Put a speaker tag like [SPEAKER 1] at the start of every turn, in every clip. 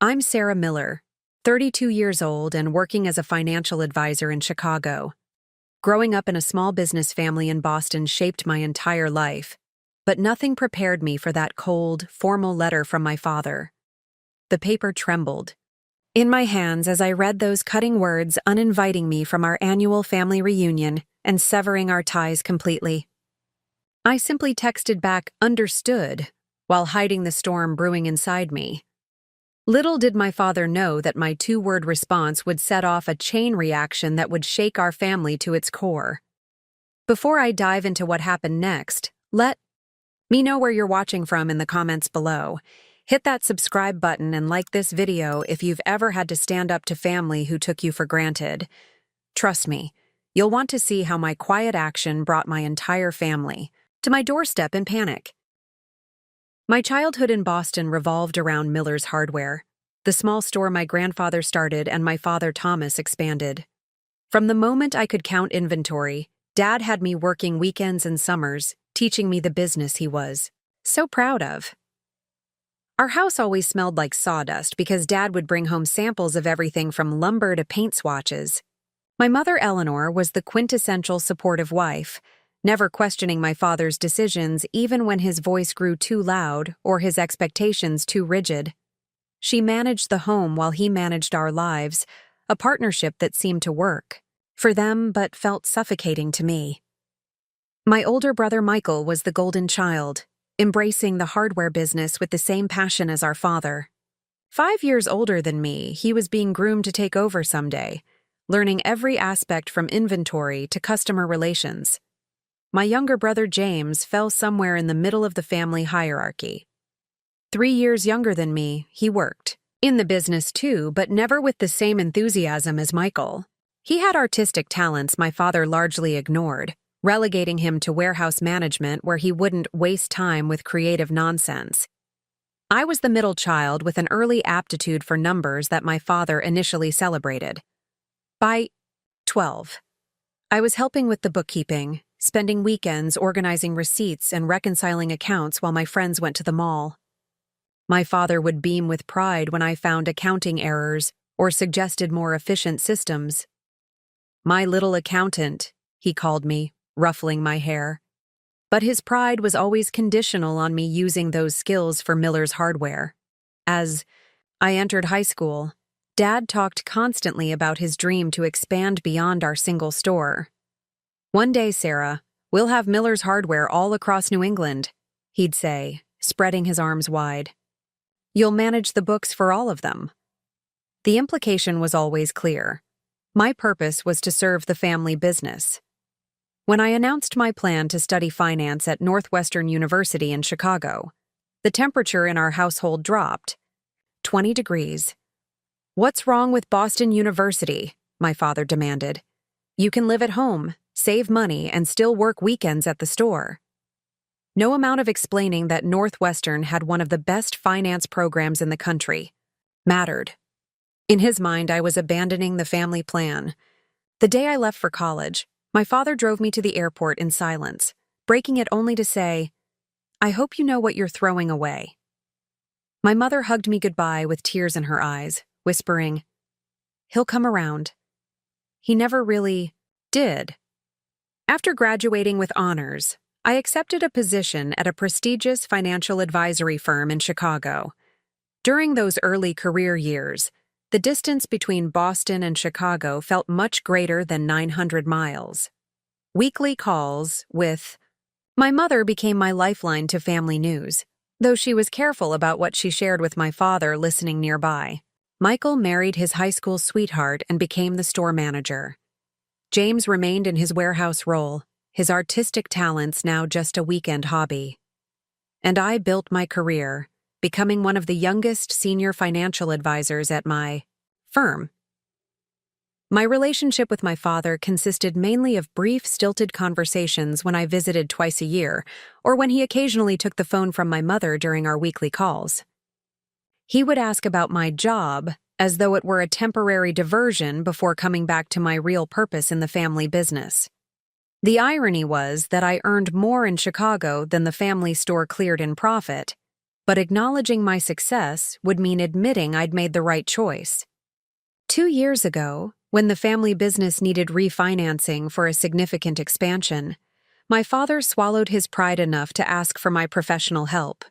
[SPEAKER 1] I'm Sarah Miller, 32 years old and working as a financial advisor in Chicago. Growing up in a small business family in Boston shaped my entire life, but nothing prepared me for that cold, formal letter from my father. The paper trembled in my hands as I read those cutting words uninviting me from our annual family reunion and severing our ties completely. I simply texted back, "Understood," while hiding the storm brewing inside me. Little did my father know that my two-word response would set off a chain reaction that would shake our family to its core. Before I dive into what happened next, let me know where you're watching from in the comments below. Hit that subscribe button and like this video if you've ever had to stand up to family who took you for granted. Trust me, you'll want to see how my quiet action brought my entire family to my doorstep in panic. My childhood in Boston revolved around Miller's Hardware, the small store my grandfather started and my father Thomas expanded. From the moment I could count inventory, Dad had me working weekends and summers, teaching me the business he was so proud of. Our house always smelled like sawdust because Dad would bring home samples of everything from lumber to paint swatches. My mother Eleanor was the quintessential supportive wife, never questioning my father's decisions even when his voice grew too loud or his expectations too rigid. She managed the home while he managed our lives, a partnership that seemed to work for them but felt suffocating to me. My older brother Michael was the golden child, embracing the hardware business with the same passion as our father. 5 years older than me, he was being groomed to take over someday, learning every aspect from inventory to customer relations. My younger brother James fell somewhere in the middle of the family hierarchy. 3 years younger than me, he worked in the business too, but never with the same enthusiasm as Michael. He had artistic talents my father largely ignored, relegating him to warehouse management where he wouldn't waste time with creative nonsense. I was the middle child with an early aptitude for numbers that my father initially celebrated. By 12, I was helping with the bookkeeping, spending weekends organizing receipts and reconciling accounts while my friends went to the mall. My father would beam with pride when I found accounting errors or suggested more efficient systems. "My little accountant," he called me, ruffling my hair. But his pride was always conditional on me using those skills for Miller's Hardware. As I entered high school, Dad talked constantly about his dream to expand beyond our single store. "One day, Sarah, we'll have Miller's Hardware all across New England," he'd say, spreading his arms wide. "You'll manage the books for all of them." The implication was always clear. My purpose was to serve the family business. When I announced my plan to study finance at Northwestern University in Chicago, the temperature in our household dropped. 20 degrees. "What's wrong with Boston University?" my father demanded. "You can live at home, save money, and still work weekends at the store." No amount of explaining that Northwestern had one of the best finance programs in the country mattered. In his mind, I was abandoning the family plan. The day I left for college, my father drove me to the airport in silence, breaking it only to say, "I hope you know what you're throwing away." My mother hugged me goodbye with tears in her eyes, whispering, "He'll come around." He never really did. After graduating with honors, I accepted a position at a prestigious financial advisory firm in Chicago. During those early career years, the distance between Boston and Chicago felt much greater than 900 miles. Weekly calls with my mother became my lifeline to family news, though she was careful about what she shared with my father listening nearby. Michael married his high school sweetheart and became the store manager. James remained in his warehouse role, his artistic talents now just a weekend hobby. And I built my career, becoming one of the youngest senior financial advisors at my firm. My relationship with my father consisted mainly of brief, stilted conversations when I visited twice a year, or when he occasionally took the phone from my mother during our weekly calls. He would ask about my job as though it were a temporary diversion before coming back to my real purpose in the family business. The irony was that I earned more in Chicago than the family store cleared in profit, But acknowledging my success would mean admitting I'd made the right choice. 2 years ago, when the family business needed refinancing for a significant expansion, my father swallowed his pride enough to ask for my professional help.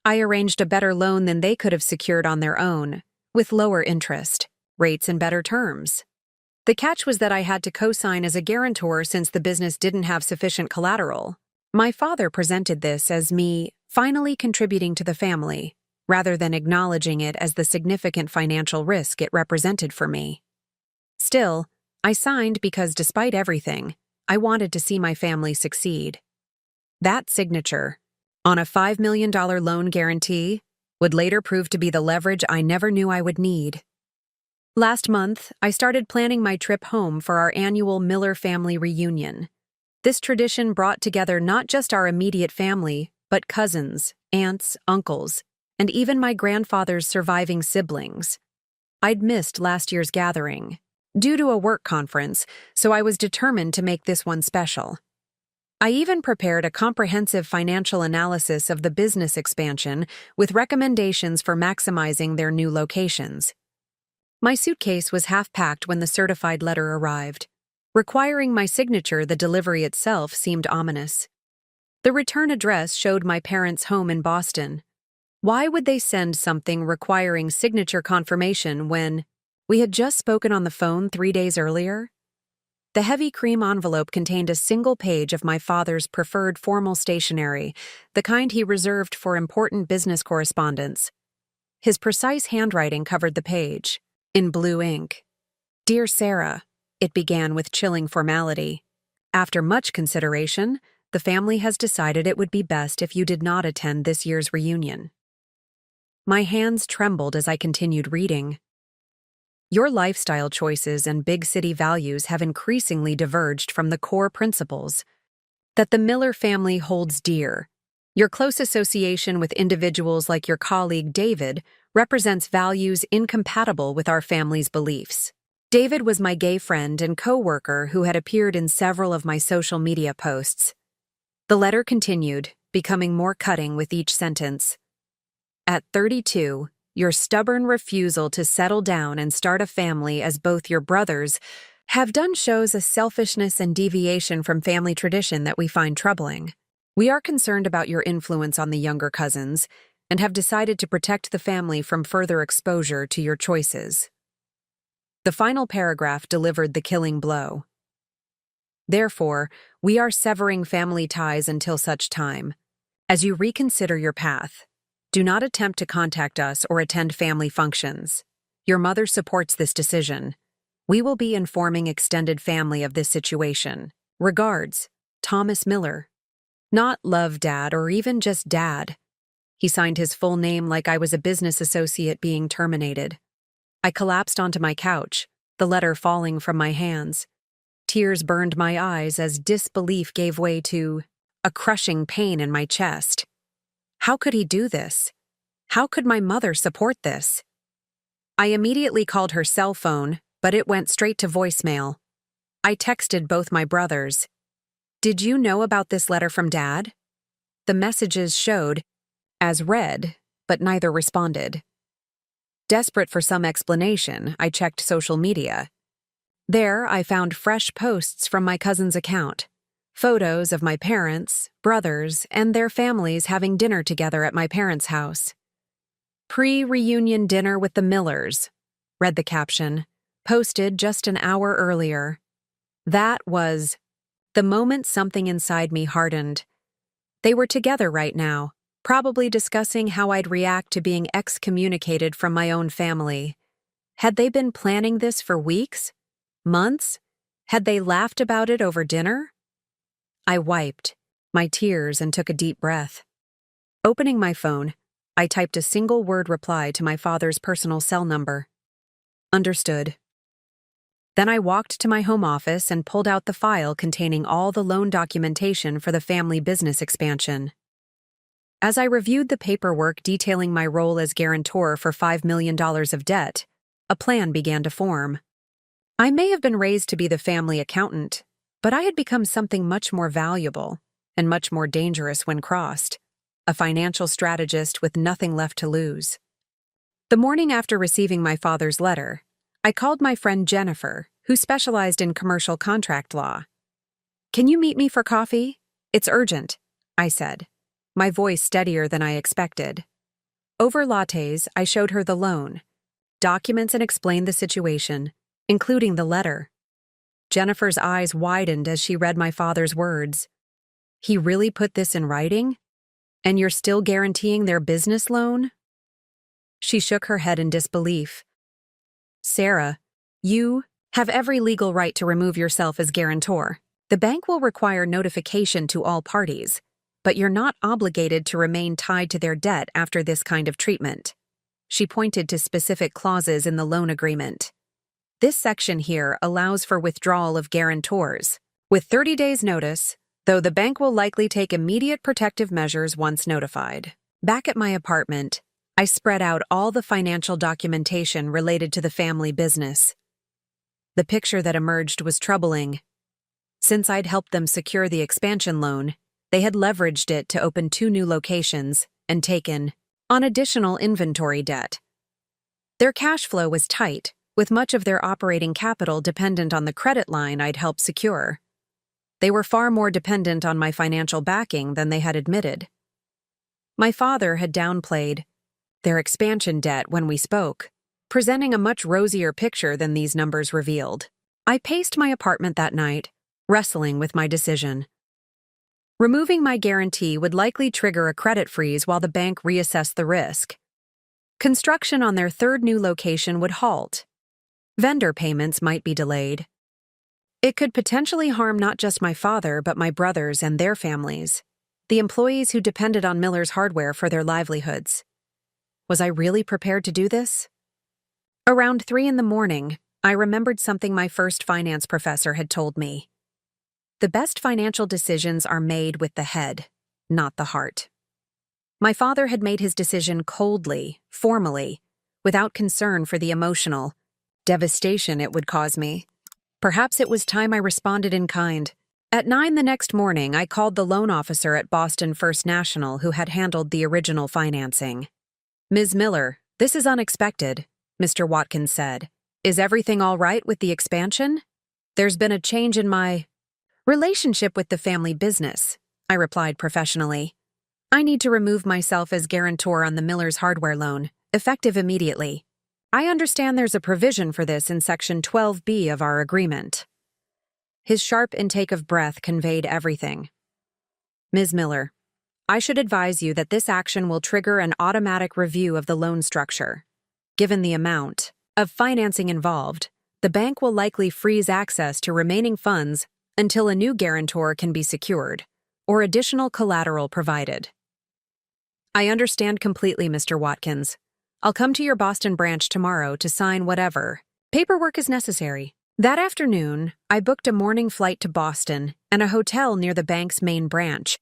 [SPEAKER 1] I arranged a better loan than they could have secured on their own, with lower interest, rates, and better terms. The catch was that I had to co-sign as a guarantor since the business didn't have sufficient collateral. My father presented this as me finally contributing to the family, rather than acknowledging it as the significant financial risk it represented for me. Still, I signed because despite everything, I wanted to see my family succeed. That signature, on a $5 million loan guarantee, would later prove to be the leverage I never knew I would need. Last month, I started planning my trip home for our annual Miller family reunion. This tradition brought together not just our immediate family, but cousins, aunts, uncles, and even my grandfather's surviving siblings. I'd missed last year's gathering, due to a work conference, so I was determined to make this one special. I even prepared a comprehensive financial analysis of the business expansion with recommendations for maximizing their new locations. My suitcase was half-packed when the certified letter arrived. Requiring my signature, the delivery itself seemed ominous. The return address showed my parents' home in Boston. Why would they send something requiring signature confirmation when we had just spoken on the phone 3 days earlier? The heavy cream envelope contained a single page of my father's preferred formal stationery, the kind he reserved for important business correspondence. His precise handwriting covered the page, in blue ink. "Dear Sarah," it began with chilling formality. "After much consideration, the family has decided it would be best if you did not attend this year's reunion." My hands trembled as I continued reading. "Your lifestyle choices and big city values have increasingly diverged from the core principles that the Miller family holds dear. Your close association with individuals like your colleague David represents values incompatible with our family's beliefs." David was my gay friend and co-worker who had appeared in several of my social media posts. The letter continued, becoming more cutting with each sentence. "At 32, your stubborn refusal to settle down and start a family as both your brothers have done shows a selfishness and deviation from family tradition that we find troubling. We are concerned about your influence on the younger cousins and have decided to protect the family from further exposure to your choices." The final paragraph delivered the killing blow. "Therefore, we are severing family ties until such time. As you reconsider your path, do not attempt to contact us or attend family functions. Your mother supports this decision. We will be informing extended family of this situation. Regards, Thomas Miller." Not Love Dad or even just Dad. He signed his full name like I was a business associate being terminated. I collapsed onto my couch, the letter falling from my hands. Tears burned my eyes as disbelief gave way to a crushing pain in my chest. How could he do this? How could my mother support this? I immediately called her cell phone, but it went straight to voicemail. I texted both my brothers. "Did you know about this letter from Dad?" The messages showed as read, but neither responded. Desperate for some explanation, I checked social media. There, I found fresh posts from my cousin's account. Photos of my parents, brothers, and their families having dinner together at my parents' house. "Pre-reunion dinner with the Millers," read the caption, posted just an hour earlier. That was the moment something inside me hardened. They were together right now, probably discussing how I'd react to being excommunicated from my own family. Had they been planning this for weeks? Months? Had they laughed about it over dinner? I wiped my tears and took a deep breath. Opening my phone, I typed a single-word reply to my father's personal cell number. "Understood." Then I walked to my home office and pulled out the file containing all the loan documentation for the family business expansion. As I reviewed the paperwork detailing my role as guarantor for $5 million of debt, a plan began to form. I may have been raised to be the family accountant, but I had become something much more valuable and much more dangerous when crossed. a financial strategist with nothing left to lose. The morning after receiving my father's letter, I called my friend Jennifer, who specialized in commercial contract law. "Can you meet me for coffee? It's urgent," I said, my voice steadier than I expected. Over lattes, I showed her the loan, documents, and explained the situation, including the letter. Jennifer's eyes widened as she read my father's words. "He really put this in writing? And you're still guaranteeing their business loan?" She shook her head in disbelief. "Sarah, you have every legal right to remove yourself as guarantor. The bank will require notification to all parties, but you're not obligated to remain tied to their debt after this kind of treatment." She pointed to specific clauses in the loan agreement. "This section here allows for withdrawal of guarantors, with 30 days' notice, though the bank will likely take immediate protective measures once notified." Back at my apartment, I spread out all the financial documentation related to the family business. The picture that emerged was troubling. Since I'd helped them secure the expansion loan, they had leveraged it to open 2 new locations and taken on additional inventory debt. Their cash flow was tight, with much of their operating capital dependent on the credit line I'd helped secure. They were far more dependent on my financial backing than they had admitted. My father had downplayed their expansion debt when we spoke, presenting a much rosier picture than these numbers revealed. I paced my apartment that night, wrestling with my decision. Removing my guarantee would likely trigger a credit freeze while the bank reassessed the risk. Construction on their 3rd new location would halt. Vendor payments might be delayed. It could potentially harm not just my father but my brothers and their families, the employees who depended on Miller's Hardware for their livelihoods. Was I really prepared to do this? Around 3 in the morning, I remembered something my first finance professor had told me. The best financial decisions are made with the head, not the heart. My father had made his decision coldly, formally, without concern for the emotional devastation it would cause me. Perhaps it was time I responded in kind. At 9 the next morning, I called the loan officer at Boston First National who had handled the original financing. "Ms. Miller, this is unexpected," Mr. Watkins said. "Is everything all right with the expansion?" "There's been a change in my relationship with the family business," I replied professionally. "I need to remove myself as guarantor on the Miller's Hardware loan, effective immediately. I understand there's a provision for this in Section 12B of our agreement." His sharp intake of breath conveyed everything. "Ms. Miller, I should advise you that this action will trigger an automatic review of the loan structure. Given the amount of financing involved, the bank will likely freeze access to remaining funds until a new guarantor can be secured or additional collateral provided." "I understand completely, Mr. Watkins. I'll come to your Boston branch tomorrow to sign whatever paperwork is necessary." That afternoon, I booked a morning flight to Boston and a hotel near the bank's main branch.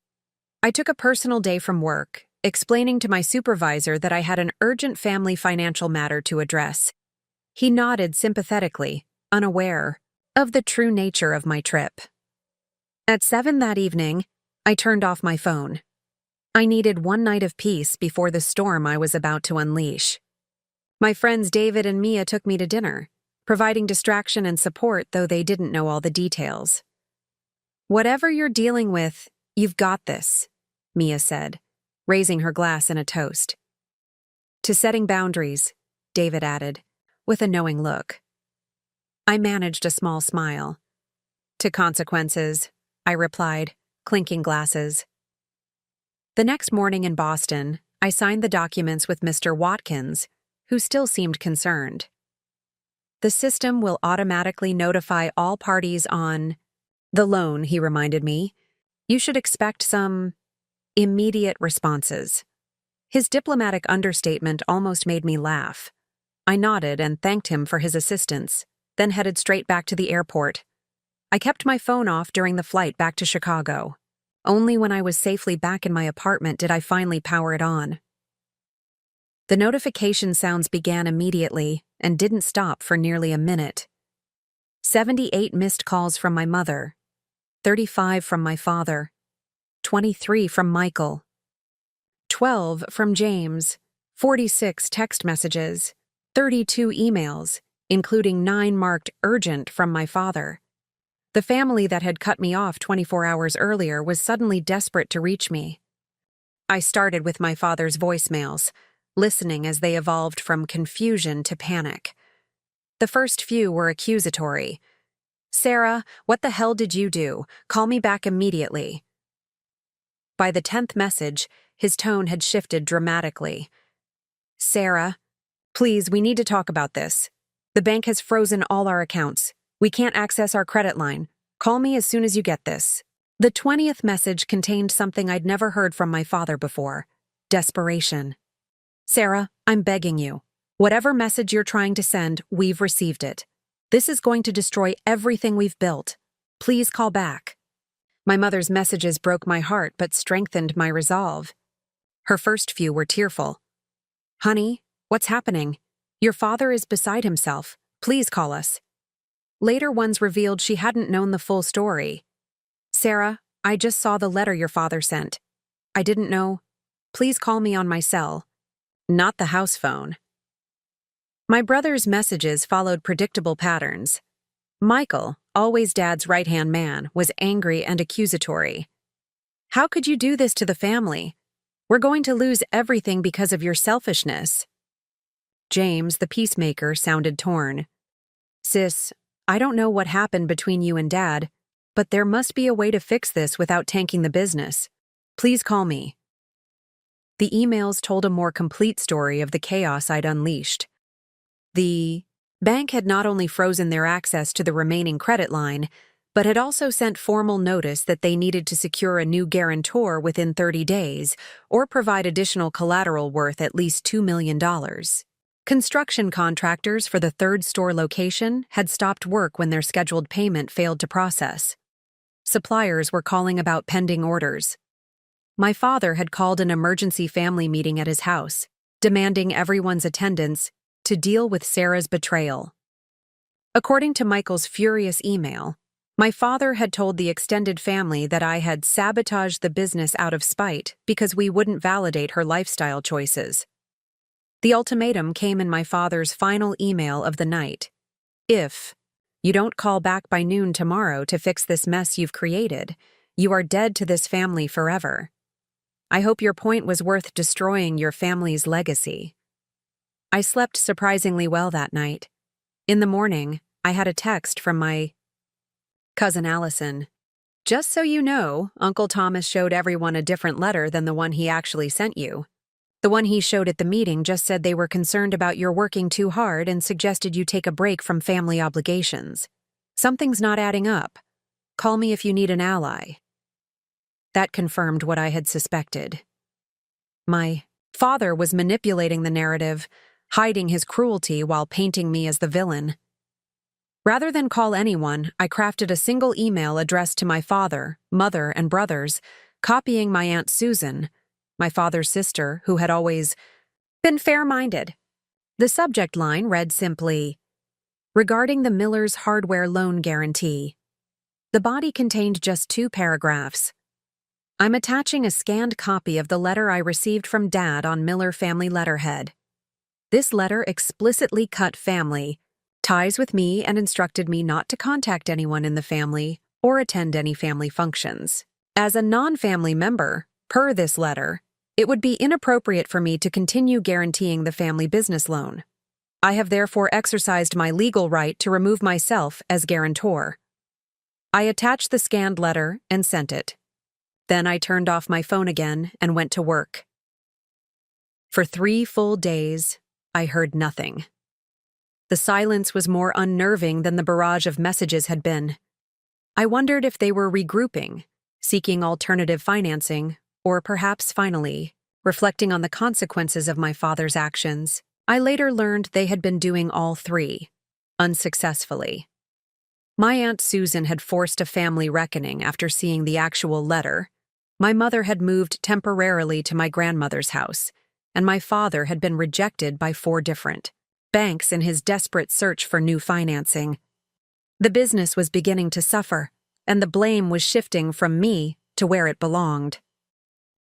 [SPEAKER 1] I took a personal day from work, explaining to my supervisor that I had an urgent family financial matter to address. He nodded sympathetically, unaware of the true nature of my trip. At 7 that evening, I turned off my phone. I needed one night of peace before the storm I was about to unleash. My friends David and Mia took me to dinner, providing distraction and support, though they didn't know all the details. "Whatever you're dealing with, you've got this," Mia said, raising her glass in a toast. "To setting boundaries," David added, with a knowing look. I managed a small smile. "To consequences," I replied, clinking glasses. The next morning in Boston, I signed the documents with Mr. Watkins, who still seemed concerned. "The system will automatically notify all parties on the loan," he reminded me. "You should expect some immediate responses." His diplomatic understatement almost made me laugh. I nodded and thanked him for his assistance, then headed straight back to the airport. I kept my phone off during the flight back to Chicago. Only when I was safely back in my apartment did I finally power it on. The notification sounds began immediately and didn't stop for nearly a minute. 78 missed calls from my mother, 35 from my father, 23 from Michael. 12 from James, 46 text messages, 32 emails, including 9 marked urgent from my father. The family that had cut me off 24 hours earlier was suddenly desperate to reach me. I started with my father's voicemails, listening as they evolved from confusion to panic. The first few were accusatory. "Sarah, what the hell did you do? Call me back immediately." By the 10th message, his tone had shifted dramatically. "Sarah, please, we need to talk about this. The bank has frozen all our accounts. We can't access our credit line. Call me as soon as you get this." The 20th message contained something I'd never heard from my father before: desperation. "Sarah, I'm begging you. Whatever message you're trying to send, we've received it. This is going to destroy everything we've built. Please call back." My mother's messages broke my heart but strengthened my resolve. Her first few were tearful. "Honey, what's happening? Your father is beside himself. Please call us." Later ones revealed she hadn't known the full story. "Sarah, I just saw the letter your father sent. I didn't know. Please call me on my cell." Not the house phone. My brother's messages followed predictable patterns. Michael, always Dad's right-hand man, was angry and accusatory. "How could you do this to the family? We're going to lose everything because of your selfishness." James, the peacemaker, sounded torn. "Sis, I don't know what happened between you and Dad, but there must be a way to fix this without tanking the business. Please call me." The emails told a more complete story of the chaos I'd unleashed. The bank had not only frozen their access to the remaining credit line, but had also sent formal notice that they needed to secure a new guarantor within 30 days or provide additional collateral worth at least $2 million. Construction contractors for the third store location had stopped work when their scheduled payment failed to process. Suppliers were calling about pending orders. My father had called an emergency family meeting at his house, demanding everyone's attendance to deal with Sarah's betrayal. According to Michael's furious email, my father had told the extended family that I had sabotaged the business out of spite because we wouldn't validate her lifestyle choices. The ultimatum came in my father's final email of the night. "If you don't call back by noon tomorrow to fix this mess you've created, you are dead to this family forever. I hope your point was worth destroying your family's legacy." I slept surprisingly well that night. In the morning, I had a text from my cousin Allison. "Just so you know, Uncle Thomas showed everyone a different letter than the one he actually sent you. The one he showed at the meeting just said they were concerned about your working too hard and suggested you take a break from family obligations. Something's not adding up. Call me if you need an ally." That confirmed what I had suspected. My father was manipulating the narrative, hiding his cruelty while painting me as the villain. Rather than call anyone, I crafted a single email addressed to my father, mother, and brothers, copying my Aunt Susan, my father's sister, who had always been fair-minded. The subject line read simply, "Regarding the Miller's hardware loan guarantee." The body contained just 2 paragraphs. I'm attaching a scanned copy of the letter I received from Dad on Miller family letterhead. This letter explicitly cut family ties with me and instructed me not to contact anyone in the family or attend any family functions. As a non-family member, per this letter, it would be inappropriate for me to continue guaranteeing the family business loan. I have therefore exercised my legal right to remove myself as guarantor. I attached the scanned letter and sent it. Then I turned off my phone again and went to work. For 3 full days, I heard nothing. The silence was more unnerving than the barrage of messages had been. I wondered if they were regrouping, seeking alternative financing, or perhaps finally, reflecting on the consequences of my father's actions. I later learned they had been doing all 3, unsuccessfully. My Aunt Susan had forced a family reckoning after seeing the actual letter. My mother had moved temporarily to my grandmother's house, and my father had been rejected by 4 different banks in his desperate search for new financing. The business was beginning to suffer, and the blame was shifting from me to where it belonged.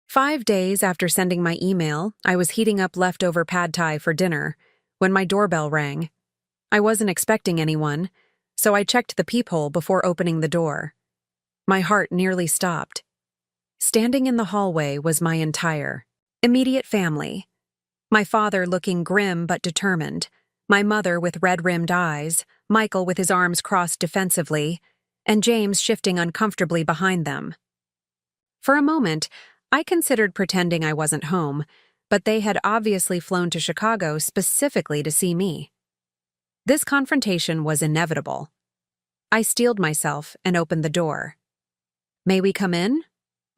[SPEAKER 1] 5 days after sending my email, I was heating up leftover pad thai for dinner when my doorbell rang. I wasn't expecting anyone, so I checked the peephole before opening the door. My heart nearly stopped. Standing in the hallway was my entire, immediate family. My father looking grim but determined, my mother with red-rimmed eyes, Michael with his arms crossed defensively, and James shifting uncomfortably behind them. For a moment, I considered pretending I wasn't home, but they had obviously flown to Chicago specifically to see me. This confrontation was inevitable. I steeled myself and opened the door. "May we come in?"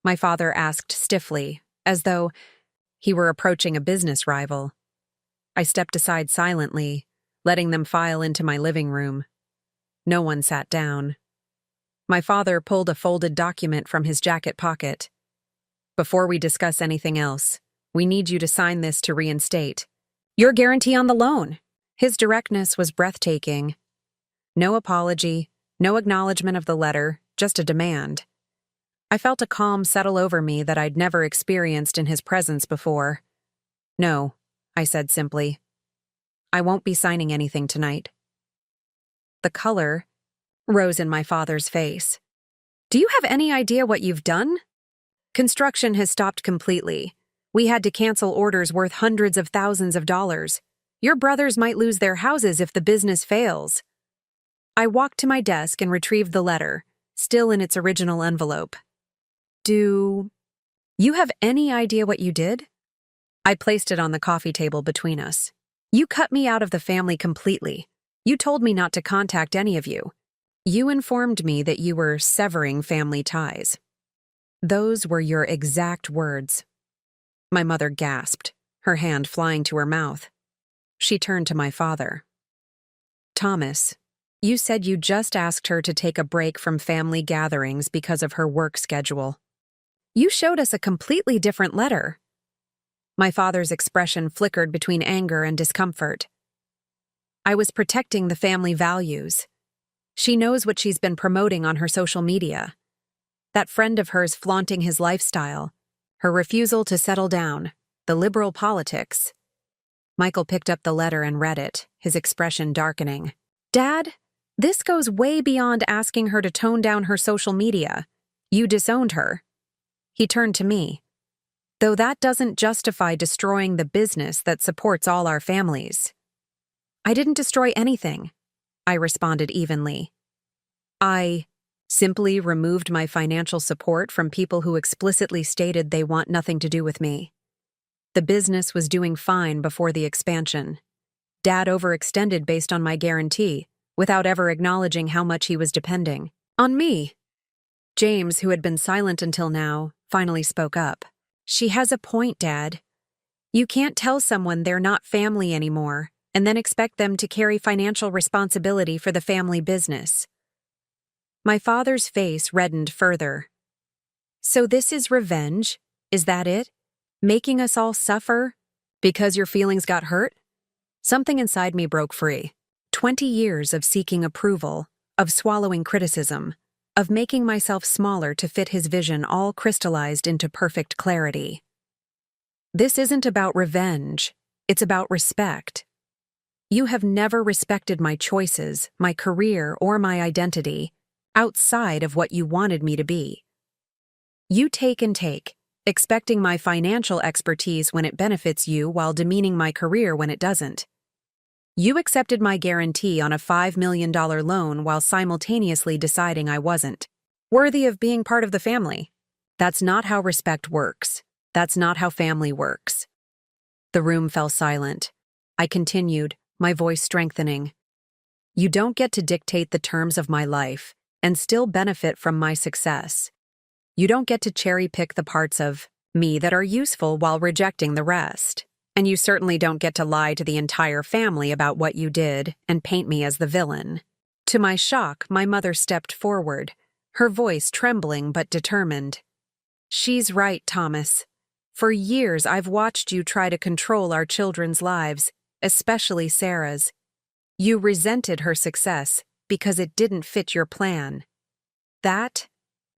[SPEAKER 1] my father asked stiffly, as though he were approaching a business rival. I stepped aside silently, letting them file into my living room. No one sat down. My father pulled a folded document from his jacket pocket. "Before we discuss anything else, we need you to sign this to reinstate your guarantee on the loan." His directness was breathtaking. No apology, no acknowledgement of the letter, just a demand. I felt a calm settle over me that I'd never experienced in his presence before. "No," I said simply. "I won't be signing anything tonight." The color rose in my father's face. "Do you have any idea what you've done? Construction has stopped completely. We had to cancel orders worth hundreds of thousands of dollars. Your brothers might lose their houses if the business fails." I walked to my desk and retrieved the letter, still in its original envelope. "Do you have any idea what you did?" I placed it on the coffee table between us. "You cut me out of the family completely. You told me not to contact any of you. You informed me that you were severing family ties. Those were your exact words." My mother gasped, her hand flying to her mouth. She turned to my father. "Thomas, you said you just asked her to take a break from family gatherings because of her work schedule. You showed us a completely different letter." My father's expression flickered between anger and discomfort. "I was protecting the family values. She knows what she's been promoting on her social media. That friend of hers flaunting his lifestyle, her refusal to settle down, the liberal politics." Michael picked up the letter and read it, his expression darkening. "Dad, this goes way beyond asking her to tone down her social media. You disowned her." He turned to me. "Though that doesn't justify destroying the business that supports all our families." "I didn't destroy anything," I responded evenly. "I simply removed my financial support from people who explicitly stated they want nothing to do with me. The business was doing fine before the expansion. Dad overextended based on my guarantee, without ever acknowledging how much he was depending on me." James, who had been silent until now, finally spoke up. "She has a point, Dad. You can't tell someone they're not family anymore and then expect them to carry financial responsibility for the family business." My father's face reddened further. "So this is revenge? Is that it? Making us all suffer because your feelings got hurt?" Something inside me broke free. 20 years of seeking approval, of swallowing criticism, of making myself smaller to fit his vision all crystallized into perfect clarity. "This isn't about revenge. It's about respect. You have never respected my choices, my career, or my identity, outside of what you wanted me to be. You take and take, expecting my financial expertise when it benefits you while demeaning my career when it doesn't. You accepted my guarantee on a $5 million loan while simultaneously deciding I wasn't worthy of being part of the family. That's not how respect works. That's not how family works." The room fell silent. I continued, my voice strengthening. "You don't get to dictate the terms of my life and still benefit from my success. You don't get to cherry-pick the parts of me that are useful while rejecting the rest. And you certainly don't get to lie to the entire family about what you did and paint me as the villain." To my shock, my mother stepped forward, her voice trembling but determined. "She's right, Thomas. For years I've watched you try to control our children's lives, especially Sarah's. You resented her success because it didn't fit your plan. That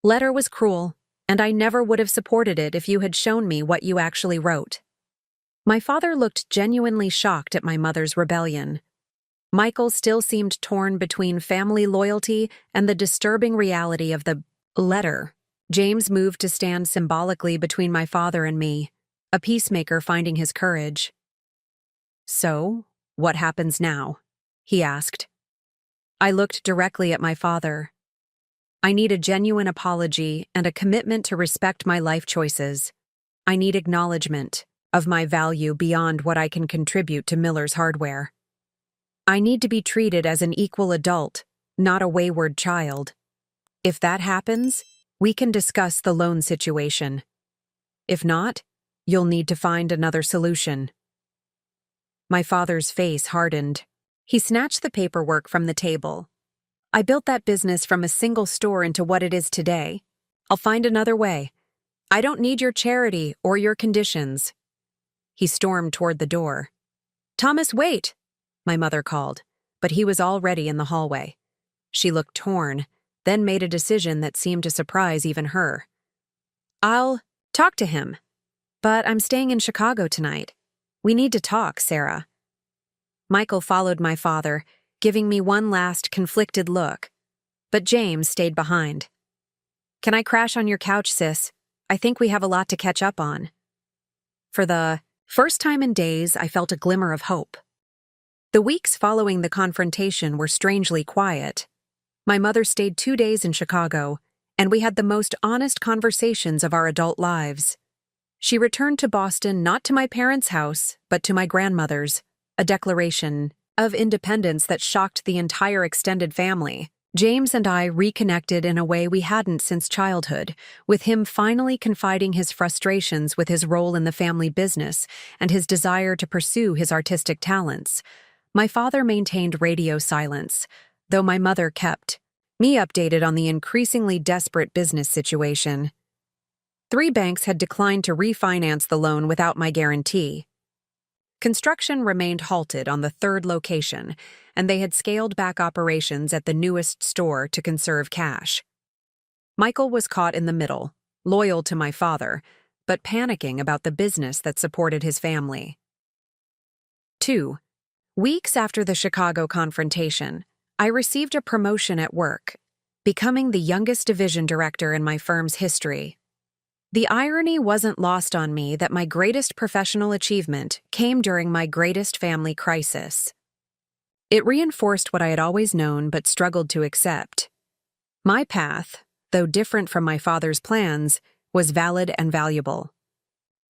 [SPEAKER 1] letter was cruel, and I never would have supported it if you had shown me what you actually wrote." My father looked genuinely shocked at my mother's rebellion. Michael still seemed torn between family loyalty and the disturbing reality of the letter. James moved to stand symbolically between my father and me, a peacemaker finding his courage. "So, what happens now?" he asked. I looked directly at my father. "I need a genuine apology and a commitment to respect my life choices. I need acknowledgement of my value beyond what I can contribute to Miller's Hardware. I need to be treated as an equal adult, not a wayward child. If that happens, we can discuss the loan situation. If not, you'll need to find another solution." My father's face hardened. He snatched the paperwork from the table. "I built that business from a single store into what it is today. I'll find another way. I don't need your charity or your conditions." He stormed toward the door. "Thomas, wait!" my mother called, but he was already in the hallway. She looked torn, then made a decision that seemed to surprise even her. "I'll talk to him, but I'm staying in Chicago tonight. We need to talk, Sarah." Michael followed my father, giving me one last conflicted look, but James stayed behind. "Can I crash on your couch, sis? I think we have a lot to catch up on." For the first time in days, I felt a glimmer of hope. The weeks following the confrontation were strangely quiet. My mother stayed 2 days in Chicago, and we had the most honest conversations of our adult lives. She returned to Boston not to my parents' house, but to my grandmother's, a declaration of independence that shocked the entire extended family. James and I reconnected in a way we hadn't since childhood, with him finally confiding his frustrations with his role in the family business and his desire to pursue his artistic talents. My father maintained radio silence, though my mother kept me updated on the increasingly desperate business situation. 3 banks had declined to refinance the loan without my guarantee. Construction remained halted on the 3rd location, and they had scaled back operations at the newest store to conserve cash. Michael was caught in the middle, loyal to my father, but panicking about the business that supported his family. 2 weeks after the Chicago confrontation, I received a promotion at work, becoming the youngest division director in my firm's history. The irony wasn't lost on me that my greatest professional achievement came during my greatest family crisis. It reinforced what I had always known but struggled to accept. My path, though different from my father's plans, was valid and valuable.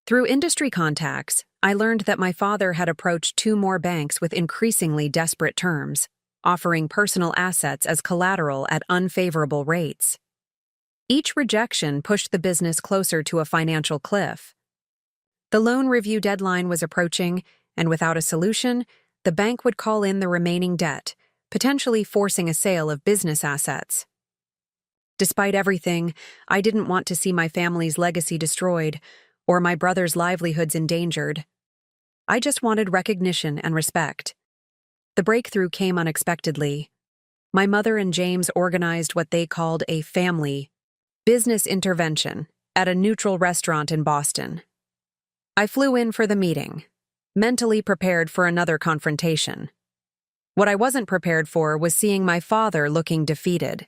[SPEAKER 1] Through industry contacts, I learned that my father had approached 2 more banks with increasingly desperate terms, offering personal assets as collateral at unfavorable rates. Each rejection pushed the business closer to a financial cliff. The loan review deadline was approaching, and without a solution, the bank would call in the remaining debt, potentially forcing a sale of business assets. Despite everything, I didn't want to see my family's legacy destroyed or my brother's livelihoods endangered. I just wanted recognition and respect. The breakthrough came unexpectedly. My mother and James organized what they called a family business intervention at a neutral restaurant in Boston. I flew in for the meeting, mentally prepared for another confrontation. What I wasn't prepared for was seeing my father looking defeated.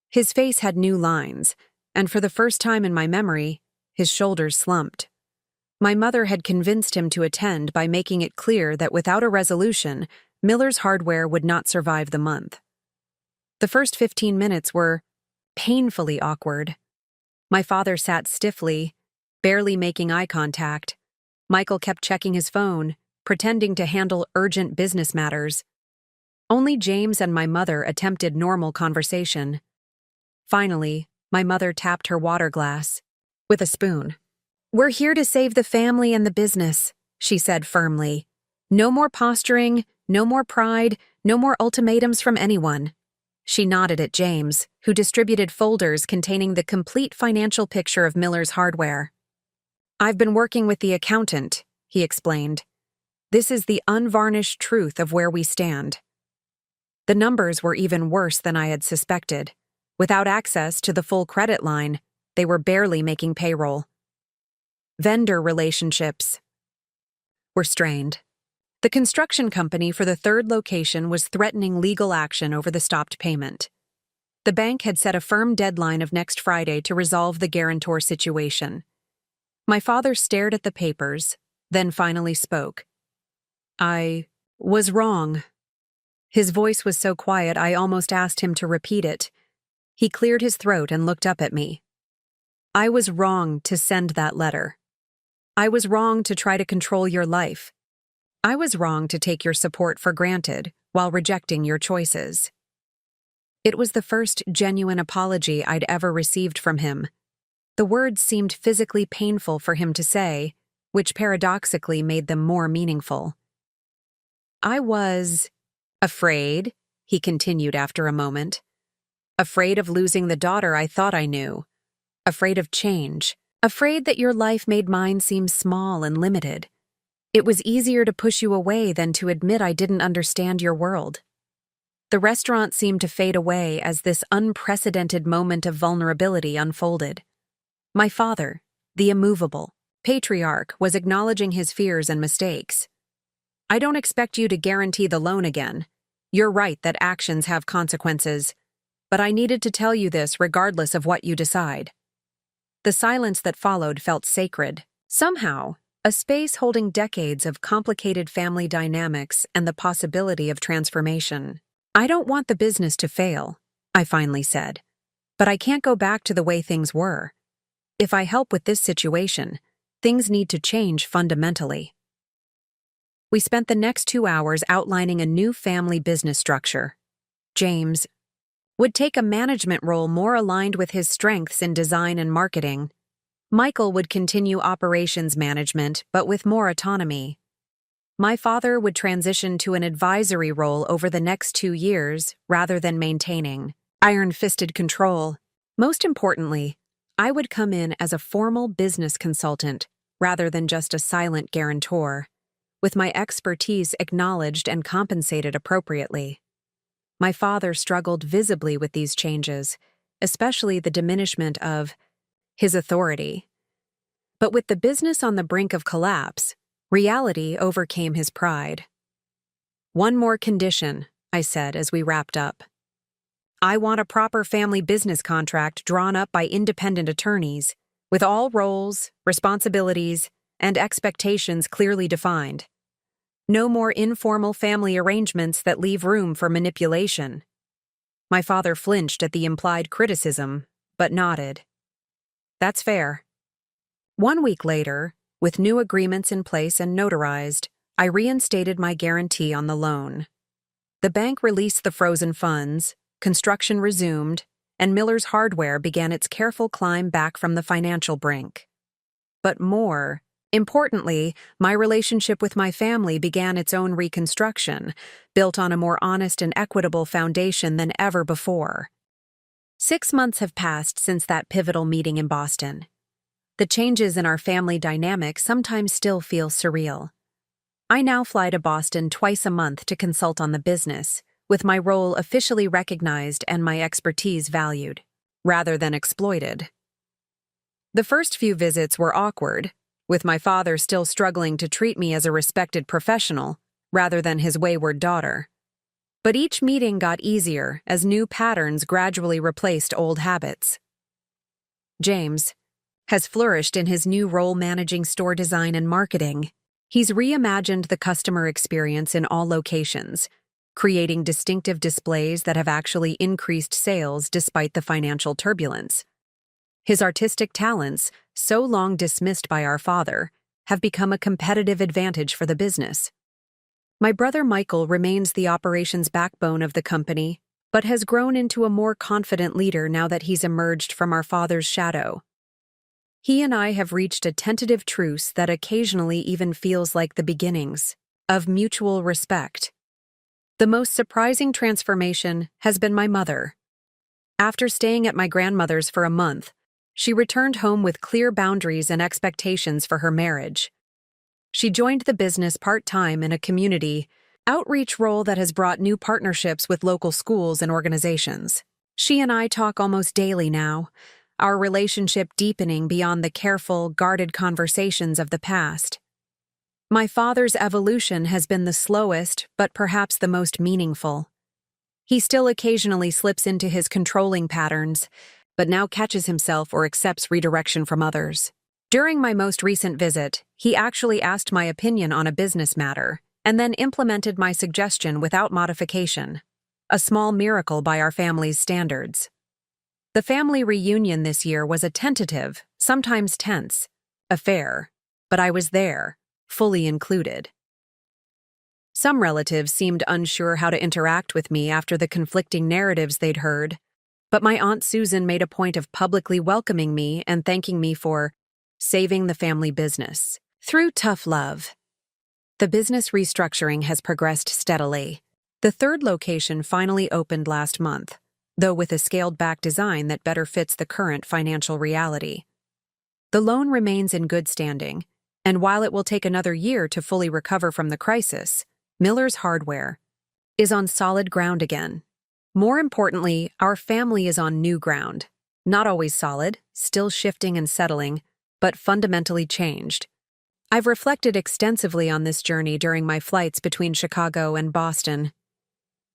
[SPEAKER 1] His face had new lines, and for the first time in my memory, his shoulders slumped. My mother had convinced him to attend by making it clear that without a resolution, Miller's Hardware would not survive the month. The first 15 minutes were painfully awkward. My father sat stiffly, barely making eye contact. Michael kept checking his phone, pretending to handle urgent business matters. Only James and my mother attempted normal conversation. Finally, my mother tapped her water glass with a spoon. "We're here to save the family and the business," she said firmly. "No more posturing, no more pride, no more ultimatums from anyone." She nodded at James, who distributed folders containing the complete financial picture of Miller's Hardware. "I've been working with the accountant," he explained. "This is the unvarnished truth of where we stand." The numbers were even worse than I had suspected. Without access to the full credit line, they were barely making payroll. Vendor relationships were strained. The construction company for the third location was threatening legal action over the stopped payment. The bank had set a firm deadline of next Friday to resolve the guarantor situation. My father stared at the papers, then finally spoke. "I was wrong." His voice was so quiet I almost asked him to repeat it. He cleared his throat and looked up at me. "I was wrong to send that letter. I was wrong to try to control your life. I was wrong to take your support for granted while rejecting your choices." It was the first genuine apology I'd ever received from him. The words seemed physically painful for him to say, which paradoxically made them more meaningful. "I was afraid," he continued after a moment. "Afraid of losing the daughter I thought I knew. Afraid of change. Afraid that your life made mine seem small and limited. It was easier to push you away than to admit I didn't understand your world." The restaurant seemed to fade away as this unprecedented moment of vulnerability unfolded. My father, the immovable patriarch, was acknowledging his fears and mistakes. "I don't expect you to guarantee the loan again. You're right that actions have consequences. But I needed to tell you this regardless of what you decide." The silence that followed felt sacred. Somehow, a space holding decades of complicated family dynamics and the possibility of transformation. "I don't want the business to fail," I finally said. "But I can't go back to the way things were. If I help with this situation, things need to change fundamentally." We spent the next 2 hours outlining a new family business structure. James would take a management role more aligned with his strengths in design and marketing. Michael would continue operations management, but with more autonomy. My father would transition to an advisory role over the next 2 years rather than maintaining iron-fisted control. Most importantly, I would come in as a formal business consultant rather than just a silent guarantor, with my expertise acknowledged and compensated appropriately. My father struggled visibly with these changes, especially the diminishment of his authority. But with the business on the brink of collapse, reality overcame his pride. "One more condition," I said as we wrapped up. "I want a proper family business contract drawn up by independent attorneys, with all roles, responsibilities, and expectations clearly defined. No more informal family arrangements that leave room for manipulation." My father flinched at the implied criticism, but nodded. "That's fair." 1 week later, with new agreements in place and notarized, I reinstated my guarantee on the loan. The bank released the frozen funds, construction resumed, and Miller's Hardware began its careful climb back from the financial brink. But more importantly, my relationship with my family began its own reconstruction, built on a more honest and equitable foundation than ever before. 6 months have passed since that pivotal meeting in Boston. The changes in our family dynamic sometimes still feel surreal. I now fly to Boston twice a month to consult on the business, with my role officially recognized and my expertise valued, rather than exploited. The first few visits were awkward, with my father still struggling to treat me as a respected professional, rather than his wayward daughter. But each meeting got easier as new patterns gradually replaced old habits. James has flourished in his new role managing store design and marketing. He's reimagined the customer experience in all locations, creating distinctive displays that have actually increased sales despite the financial turbulence. His artistic talents, so long dismissed by our father, have become a competitive advantage for the business. My brother Michael remains the operations backbone of the company, but has grown into a more confident leader now that he's emerged from our father's shadow. He and I have reached a tentative truce that occasionally even feels like the beginnings of mutual respect. The most surprising transformation has been my mother. After staying at my grandmother's for a month, she returned home with clear boundaries and expectations for her marriage. She joined the business part-time in a community outreach role that has brought new partnerships with local schools and organizations. She and I talk almost daily now, our relationship deepening beyond the careful, guarded conversations of the past. My father's evolution has been the slowest, but perhaps the most meaningful. He still occasionally slips into his controlling patterns, but now catches himself or accepts redirection from others. During my most recent visit, he actually asked my opinion on a business matter, and then implemented my suggestion without modification. A small miracle by our family's standards. The family reunion this year was a tentative, sometimes tense, affair, but I was there, fully included. Some relatives seemed unsure how to interact with me after the conflicting narratives they'd heard, but my Aunt Susan made a point of publicly welcoming me and thanking me for saving the family business through tough love. The business restructuring has progressed steadily. The third location finally opened last month, though with a scaled-back design that better fits the current financial reality. The loan remains in good standing, and while it will take another year to fully recover from the crisis, Miller's Hardware is on solid ground again. More importantly, our family is on new ground. Not always solid, still shifting and settling, but fundamentally changed. I've reflected extensively on this journey during my flights between Chicago and Boston.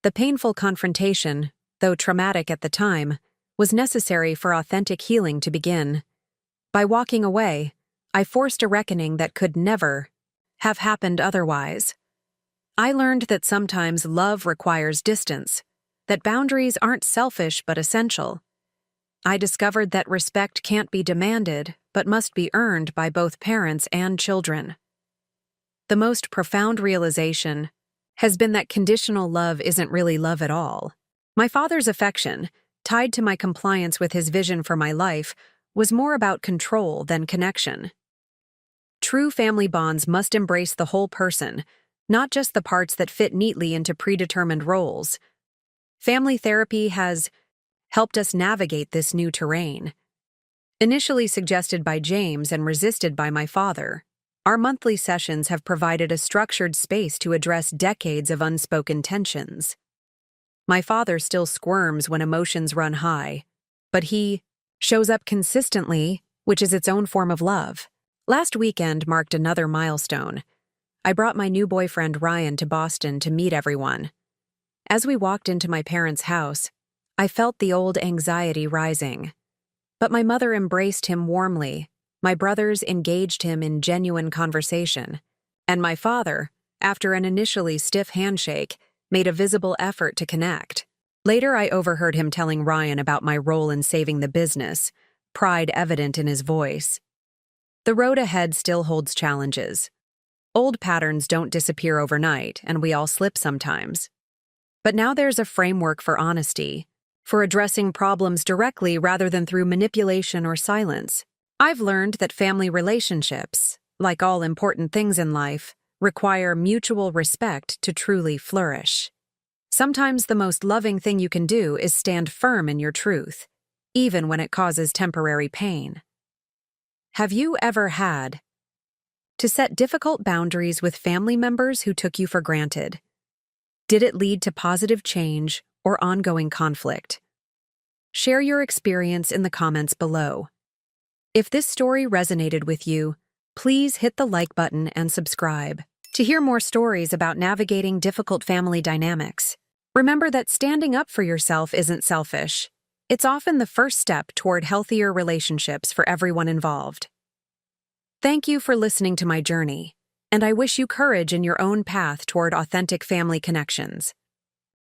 [SPEAKER 1] The painful confrontation, though traumatic at the time, was necessary for authentic healing to begin. By walking away, I forced a reckoning that could never have happened otherwise. I learned that sometimes love requires distance, that boundaries aren't selfish but essential. I discovered that respect can't be demanded but must be earned by both parents and children. The most profound realization has been that conditional love isn't really love at all. My father's affection, tied to my compliance with his vision for my life, was more about control than connection. True family bonds must embrace the whole person, not just the parts that fit neatly into predetermined roles. Family therapy has helped us navigate this new terrain. Initially suggested by James and resisted by my father, our monthly sessions have provided a structured space to address decades of unspoken tensions. My father still squirms when emotions run high, but he shows up consistently, which is its own form of love. Last weekend marked another milestone. I brought my new boyfriend Ryan to Boston to meet everyone. As we walked into my parents' house, I felt the old anxiety rising. But my mother embraced him warmly, my brothers engaged him in genuine conversation, and my father, after an initially stiff handshake, made a visible effort to connect. Later, I overheard him telling Ryan about my role in saving the business, pride evident in his voice. The road ahead still holds challenges. Old patterns don't disappear overnight, and we all slip sometimes. But now there's a framework for honesty, for addressing problems directly rather than through manipulation or silence. I've learned that family relationships, like all important things in life, require mutual respect to truly flourish. Sometimes the most loving thing you can do is stand firm in your truth, even when it causes temporary pain. Have you ever had to set difficult boundaries with family members who took you for granted? Did it lead to positive change or ongoing conflict? Share your experience in the comments below. If this story resonated with you, please hit the like button and subscribe to hear more stories about navigating difficult family dynamics. Remember that standing up for yourself isn't selfish. It's often the first step toward healthier relationships for everyone involved. Thank you for listening to my journey, and I wish you courage in your own path toward authentic family connections.